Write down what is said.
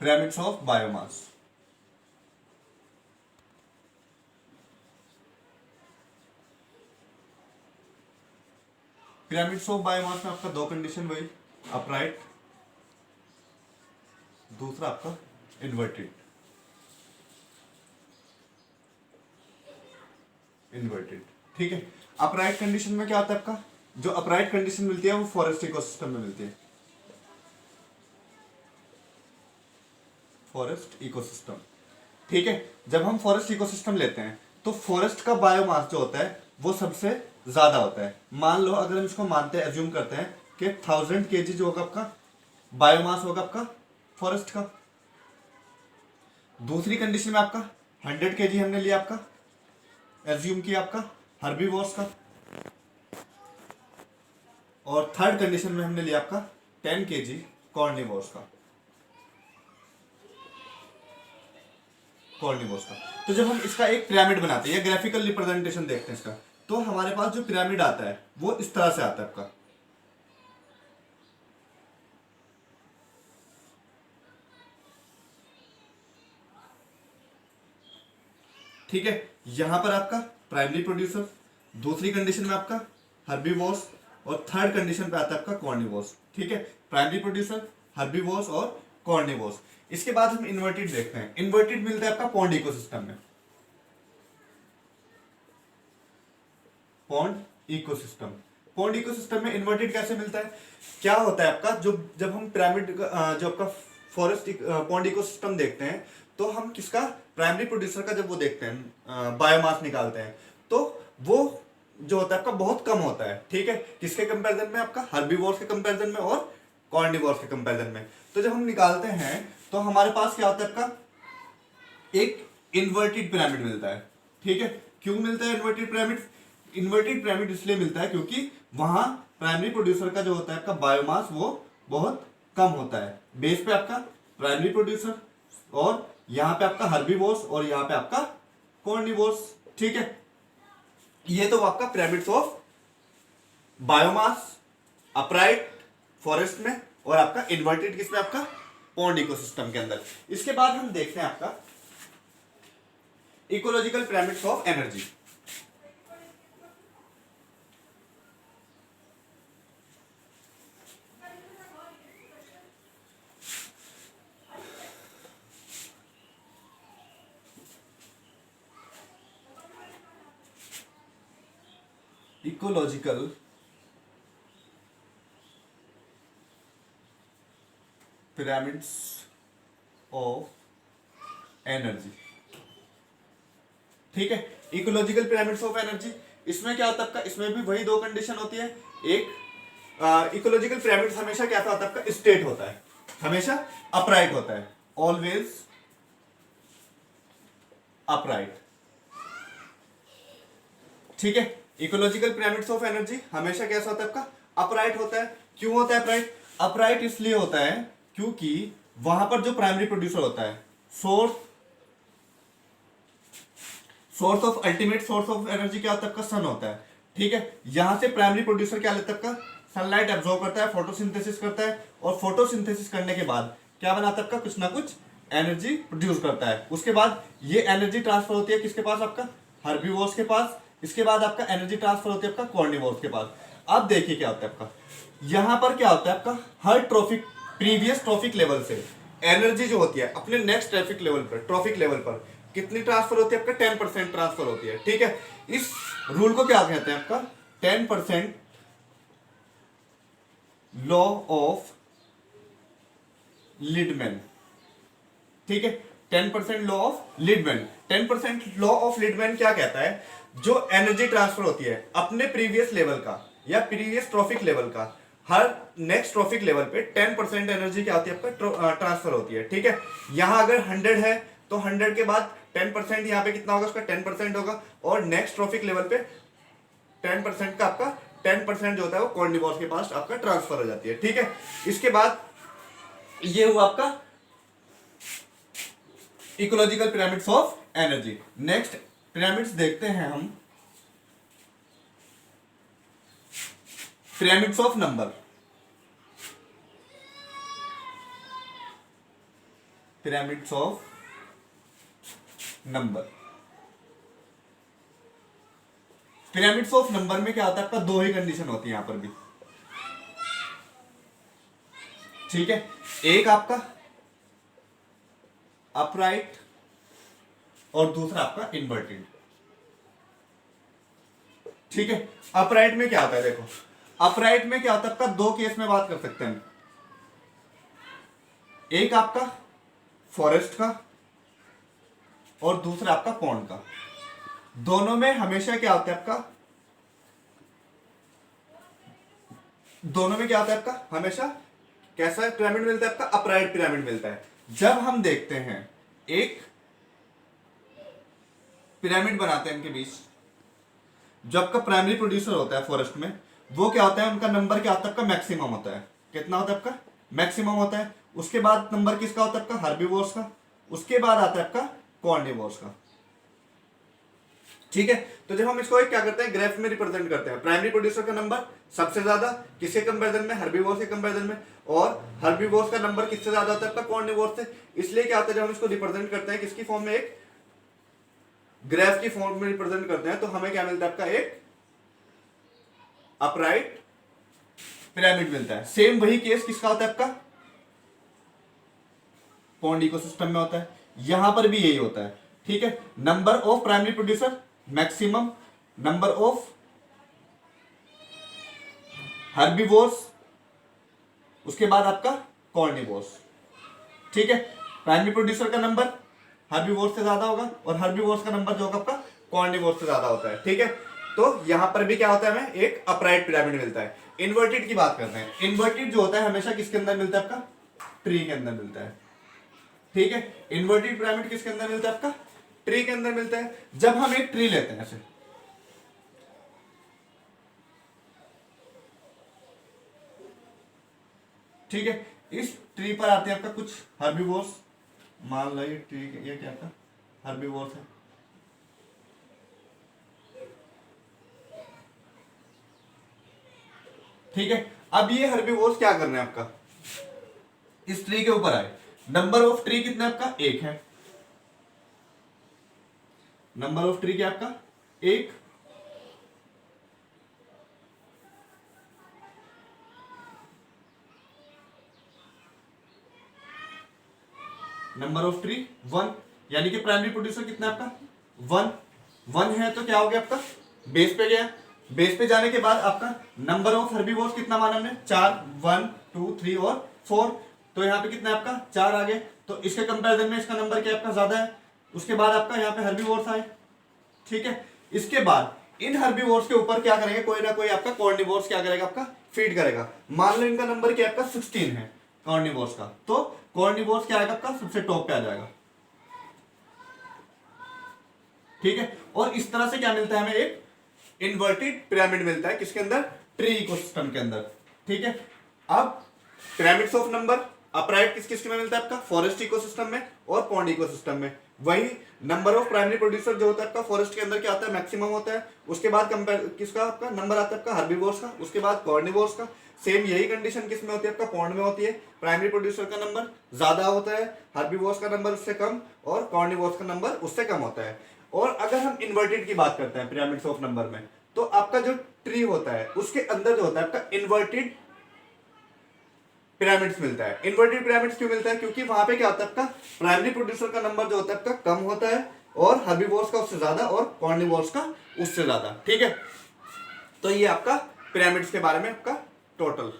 Pyramids of biomass. Pyramids of biomass में आपका दो कंडीशन वही, अपराइट, दूसरा आपका इन्वर्टेड। इन्वर्टेड, ठीक है। अपराइट कंडीशन में क्या होता है आपका, जो अपराइट कंडीशन मिलती है वो फॉरेस्ट इकोसिस्टम में मिलती है, फॉरेस्ट इकोसिस्टम, ठीक है। जब हम फॉरेस्ट इकोसिस्टम लेते हैं तो फॉरेस्ट का बायोमास जो होता है वो सबसे ज्यादा होता है। मान लो अगर हम इसको मानते हैं, एज्यूम करते हैं कि 1000 kg जो होगा आपका बायोमास होगा आपका फॉरेस्ट का। दूसरी कंडीशन में आपका 100 kg हमने लिया आपका, एज्यूम किया आपका हर्बीवोर्स का। और थर्ड कंडीशन में हमने लिया आपका 10 kg कॉर्निवोर्स का, कॉर्निवोर्स का। तो जब हम इसका एक पिरामिड बनाते हैं या ग्राफिकल रिप्रेजेंटेशन देखते हैं इसका, तो हमारे पास जो पिरामिड आता है वो इस तरह से आता है आपका। ठीक है, यहां पर आपका प्राइमरी प्रोड्यूसर, दूसरी कंडीशन में आपका हर्बीवोर्स, और थर्ड कंडीशन पे आता है आपका कॉर्निवोर्स। ठीक है, प्राइमरी प्रोड्यूसर, हर्बीवोर्स और कॉर्निवोर्स। इसके बाद हम इन्वर्टेड देखते हैं। इन्वर्टेड मिलता है आपका पॉन्ड इकोसिस्टम में, पॉन्ड इकोसिस्टम। पॉन्ड इकोसिस्टम में इन्वर्टेड कैसे मिलता है, क्या होता है आपका, जो जब हम पिरामिड जो आपका फॉरेस्ट पॉन्ड इकोसिस्टम देखते हैं, तो हम किसका, प्राइमरी प्रोड्यूसर का जब वो देखते हैं बायोमास निकालते हैं, तो वो जो होता है आपका बहुत कम होता है। ठीक है, किसके कंपैरिजन में, आपका हर्बीवोर्स के कंपैरिजन में और कॉर्निवोर्स के कंपैरिजन में। तो जब हम निकालते हैं तो हमारे पास क्या होता है आपका, एक इन्वर्टेड पिरामिड मिलता है। ठीक है, क्यों मिलता है इन्वर्टेड पिरामिड, इन्वर्टेड पिरामिड इसलिए मिलता है क्योंकि वहां प्राइमरी प्रोड्यूसर का जो होता है आपका बायोमास वो बहुत कम होता है। बेस पे आपका प्राइमरी प्रोड्यूसर, और यहां पे आपका हर्बीवोर्स, और यहां पे आपका कॉर्निवोर्स। ठीक है, ये तो आपका pyramids of biomass, upright forest में, और आपका इन्वर्टेड किसमें, आपका पॉन्ड इकोसिस्टम के अंदर। इसके बाद हम देखते हैं आपका ecological pyramids of energy. Ecological pyramids of energy. ठीक है, इकोलॉजिकल पिरामिड्स ऑफ एनर्जी, इसमें क्या होता है आपका, इसमें भी वही दो कंडीशन होती है। एक इकोलॉजिकल पिरामिड्स हमेशा कैसा होता है आपका, स्टेट होता है, हमेशा अपराइट होता है, ऑलवेज अपराइट। ठीक है, इकोलॉजिकल पिरामिड्स ऑफ एनर्जी हमेशा कैसा होता है आपका, अपराइट होता है। क्यों होता है अपराइट, अपराइट इसलिए होता है क्योंकि वहां पर जो प्राइमरी प्रोड्यूसर होता है, source of ultimate source of energy क्या होता है आपका, सन होता है। ठीक है, यहां से प्राइमरी प्रोड्यूसर क्या लेता है आपका, सनलाइट एब्जॉर्ब करता है, फोटोसिंथेसिस करता है, और फोटोसिंथेसिस करने के बाद क्या बनाता है आपका, कुछ ना कुछ एनर्जी प्रोड्यूस करता है। उसके बाद ये एनर्जी ट्रांसफर होती है किसके पास, आपका हर्बीवोर्स के पास। इसके बाद आपका एनर्जी ट्रांसफर होती है आपका कॉर्निवोर्स के पास। अब देखिए क्या होता है आपका, यहां पर क्या होता है आपका, हर ट्रॉफिक प्रीवियस ट्रॉफिक लेवल से एनर्जी जो होती है अपने नेक्स्ट ट्रैफिक लेवल पर, ट्रॉफिक लेवल पर कितनी ट्रांसफर होती है आपका, 10% ट्रांसफर होती है। ठीक है, इस रूल को क्या कहते हैं आपका, 10% लॉ ऑफ लिडमैन। ठीक है, 10% लॉ ऑफ लिडमैन। 10% लॉ ऑफ लिडमैन क्या कहता है, जो एनर्जी ट्रांसफर होती है अपने प्रीवियस लेवल का या प्रीवियस ट्रॉफिक लेवल का, हर नेक्स्ट ट्रॉफिक लेवल पे 10% एनर्जी क्या होती है आपका, ट्रांसफर होती है। ठीक है, यहां अगर 100 है तो 100 के बाद 10% यहाँ पे कितना होगा, उसका 10% होगा, और नेक्स्ट ट्रॉफिक लेवल पे 10% का आपका 10% जो होता है वो कॉर्निवोर्स के पास आपका ट्रांसफर हो जाती है। ठीक है, इसके बाद ये हुआ आपका ecological pyramids of energy. Next pyramids देखते हैं हम, pyramids of number. Pyramids of number. Pyramids of number में क्या होता है आपका, दो ही कंडीशन होती है यहां पर भी, ठीक है। एक आपका अपराइट और दूसरा आपका इनवर्टेड, ठीक है। अपराइट में क्या होता है, देखो अपराइट में क्या होता है आपका, दो केस में बात कर सकते हैं। एक आपका फॉरेस्ट का और दूसरा आपका पॉन्ड का। दोनों में हमेशा क्या होता है आपका, दोनों में क्या होता है आपका, हमेशा कैसा पिरामिड मिलता है आपका, अपराइट पिरामिड मिलता है। जब हम देखते हैं एक पिरामिड बनाते हैं इनके बीच, जो आपका प्राइमरी प्रोड्यूसर होता है फॉरेस्ट में, वो क्या होता है, उनका नंबर क्या होता है आपका, मैक्सिमम होता है। कितना होता है आपका, मैक्सिमम होता है। उसके बाद नंबर किसका होता है आपका, हर्बीवोर्स का। उसके बाद आता है आपका कॉर्निवोर्स का, ठीक है। तो जब हम इसको एक क्या करते हैं, ग्राफ में रिप्रेजेंट करते हैं, प्राइमरी प्रोड्यूसर का नंबर सबसे ज्यादा किसके कंपैरिजन में, हर्बीवोर्स के कंपैरिजन में, और हर्बीवोर्स का नंबर किससे ज्यादा होता है आपका, कॉर्निवोर्स से। इसलिए क्या होता है, जब हम इसको रिप्रेजेंट करते हैं किसकी फॉर्म में, एक ग्राफ की फॉर्म में रिप्रेजेंट करते हैं, तो हमें क्या मिलता है आपका, एक अपराइट पिरामिड मिलता है। सेम वही केस किसका होता है आपका, पॉन्ड इकोसिस्टम में होता है। यहां पर भी यही होता है, ठीक है। Number of primary producer maximum, number of herbivores, उसके बाद आपका कॉर्निवोर्स, ठीक है। प्राइमरी प्रोड्यूसर का नंबर हर्बीवोर्स से ज्यादा होगा और हर्बीवोर्स का नंबर जो होगा आपका कॉर्निवोर्स से ज्यादा होता है, ठीक है। तो यहां पर भी क्या होता है, हमें एक अपराइट पिरामिड मिलता है। इन्वर्टेड की बात करते हैं। इन्वर्टेड जो होता है हमेशा किसके अंदर मिलता है आपका, ट्री के अंदर मिलता है, ठीक है। इन्वर्टेड पिरामिड किसके अंदर मिलता है आपका, ट्री के अंदर मिलता है। जब हम एक ट्री लेते हैं ऐसे, ठीक है, इस ट्री पर आते हैं आपका कुछ हर्बीवोर्स, मान लो ये ट्री, ये क्या आपका हर्बीवोर्स है, ठीक है। अब ये हर्बीवोर्स क्या कर रहे हैं आपका, इस ट्री के ऊपर आए। नंबर ऑफ ट्री कितना आपका, एक है। नंबर ऑफ ट्री क्या आपका, एक। नंबर ऑफ ट्री 1, यानी कि प्राइमरी प्रोड्यूसर कितना आपका 1। 1 है तो क्या हो गया आपका, बेस पे गया। बेस पे जाने के बाद आपका नंबर ऑफ हर्बीवोर्स कितना माना हमने, 4, 1, 2, 3 और 4। तो यहाँ पे कितना है आपका, 4 आ गए। तो इसके कंपैरिजन में इसका नंबर क्या आपका ज्यादा है। उसके बाद आपका यहाँ पे हर्बीवोर्स आए, ठीक है। इसके बाद इन हर्बीवोर्स के ऊपर क्या करेंगे, कोई ना कोई आपका कॉर्निवोर्स क्या करेगा, आपका फीड करेगा। मान लो इनका नंबर क्या आपका 16 है कॉर्निवोर्स का, तो कॉर्निवोर्स क्या आएगा आपका, सबसे टॉप पे आ जाएगा, ठीक है। और इस तरह से क्या मिलता है हमें, एक इन्वर्टेड पिरामिड मिलता है किसके अंदर, ट्री इकोसिस्टम के अंदर, ठीक है। अब पिरामिड्स ऑफ नंबर अपराइट किस किस में मिलता है आपका, फॉरेस्ट इकोसिस्टम में और पॉन्ड इकोसिस्टम में। वही नंबर ऑफ प्राइमरी प्रोड्यूसर जो होता है आपका फॉरेस्ट के अंदर क्या होता है, मैक्सिमम होता है। उसके बाद कंपेयर किसका आपका नंबर आता है आपका, हर्बीवोर्स का। उसके बाद कॉर्निवोर्स का। सेम यही कंडीशन किस में होती है आपका, पॉन्ड में होती है। प्राइमरी प्रोड्यूसर का नंबर ज्यादा होता है, हर्बीवोर्स का नंबर उससे कम, और कॉर्निवोर्स का नंबर उससे कम होता है। और अगर हम इन्वर्टेड की बात करते हैं पिरामिड्स ऑफ नंबर में, तो आपका जो ट्री होता है उसके अंदर जो होता है आपका इन्वर्टेड पिरामिड्स मिलता है। इन्वर्टेड पिरामिड्स क्यों मिलता है, क्योंकि वहां पे क्या होता है आपका प्राइमरी प्रोड्यूसर का नंबर जो होता है आपका कम होता है, और हर्बीवोर्स का उससे ज्यादा, और कॉर्निवोर्स का उससे ज्यादा, ठीक है। तो ये आपका पिरामिड्स के बारे में आपका टोटल